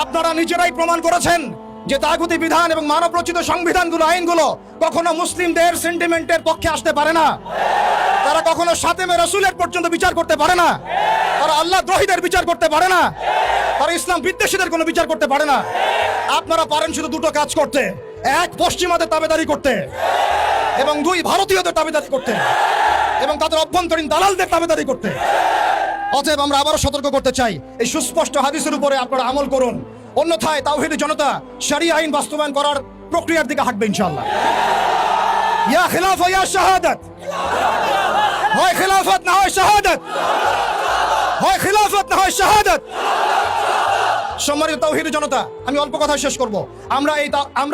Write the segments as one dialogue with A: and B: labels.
A: আপনারা নিজেরাই প্রমাণ করেছেন যে তাগুতি বিধান এবং মানবরচিত সংবিধানগুলো, আইনগুলো কখনো মুসলিমদের সেন্টিমেন্টের পক্ষে আসতে পারে না। তারা কখনো সাতেমে রাসূলের পর্যন্ত বিচার করতে পারে না। তারা আল্লাহ দ্রোহীদের বিচার করতে পারে না। তারা ইসলাম বিদ্বেষীদের কোনো বিচার করতে পারে না। আপনারা পারেন শুধু দুটো কাজ করতে: এক, পশ্চিমাদের তাবেদারি করতে, এবং দুই, ভারতীয়দের তাবেদারি করতে, এবং তাদের অভ্যন্তরীণ দালালদের তাবেদারি করতে। অতএব আমরা আবারও সতর্ক করতে চাই, এই সুস্পষ্ট হাদিসের উপরে আপনারা আমল করুন, অন্যথায় তাওহীদি জনতা শরিয়া আইন বাস্তবায়ন করার প্রক্রিয়ার দিকে হাঁটবে ইনশাআল্লাহ। ইয়া খিলাফা ইয়া শাহাদাত, হয় খিলাফত না হয় শাহাদাত, হয় খিলাফত না হয় শাহাদাত। সম্মানিত তাওহীদি জনতা, আমি অল্প কথা শেষ করব। আমরা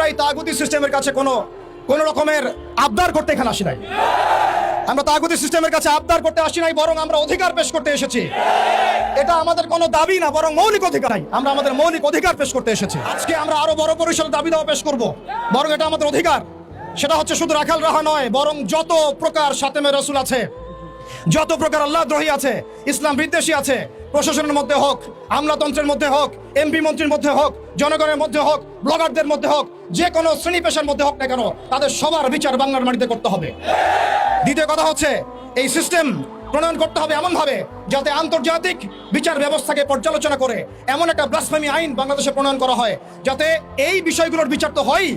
A: এই তাগুতি সিস্টেমের কাছে কোন রকমের আবদার করতে এখানে আসি নাই। আমরা তাগুতি সিস্টেমের কাছে আবদার করতে আসি নাই, বরং আমরা অধিকার পেশ করতে এসেছি। এটা আমাদের কোনো দাবি না, বরং মৌলিক অধিকার। আমরা আমাদের মৌলিক অধিকার পেশ করতে এসেছি। আজকে আমরা আরো বড় পরিসরে দাবি দাওয়া পেশ করব, বরং এটা আমাদের অধিকার। সেটা হচ্ছে শুধু রাখাল রাহা নয়, বরং যত প্রকার সাতেমে রাসূল আছে, যত প্রকার আল্লাহ দ্রোহী আছে, ইসলাম বিদ্বেষী আছে, প্রশাসনের মধ্যে হোক, আমলাতন্ত্রের মধ্যে হোক, এমপি মন্ত্রীর মধ্যে হোক, জনগণের মধ্যে হোক, ব্লগারদের মধ্যে হোক, যে কোনো শ্রেণী পেশার মধ্যে হোক না কেন, তাদের সবার বিচার বাংলার মাটিতে করতে হবে। দ্বিতীয় কথা হচ্ছে, এই সিস্টেম প্রণয়ন করতে হবে এমন ভাবে যাতে আন্তর্জাতিক বিচার ব্যবস্থাকে পর্যালোচনা করে এমন একটা ব্লাসফেমি আইন বাংলাদেশে প্রণয়ন করা হয়, যাতে এই বিষয়গুলোর বিচার তো হয়,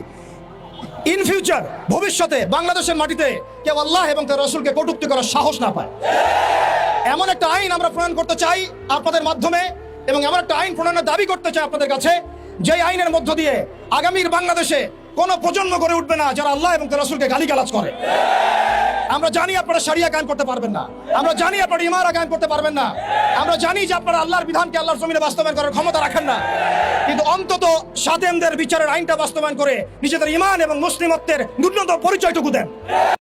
A: ইন ফিউচার, ভবিষ্যতে বাংলাদেশের মাটিতে কেউ আল্লাহ এবং তার রাসূলকে কটূক্তি করার সাহস না পায়। এমন একটা আইন আমরা প্রণয়ন করতে চাই আপনাদের মাধ্যমে, এবং এমন একটা আইন প্রণয়নের দাবি করতে চাই আপনাদের কাছে, যে আইনের মধ্য দিয়ে আগামীর বাংলাদেশে কোনো প্রজন্ম গড়ে উঠবে না যারা আল্লাহ এবং তার রাসূলকে গালিগালাজ করে। আমরা জানি আপনারা শরিয়া কায়েম করতে পারবেন না, আমরা জানি আপনারা ইমারা কায়েম করতে পারবেন না, আমরা জানি যে আপনারা আল্লাহর বিধানকে আল্লাহর জমিনে বাস্তবায়ন করার ক্ষমতা রাখেন না, কিন্তু অন্তত সাতেমদের বিচারের আইনটা বাস্তবায়ন করে নিজেদের ঈমান এবং মুসলিমত্বের ন্যূনতম পরিচয়টুকু দেন।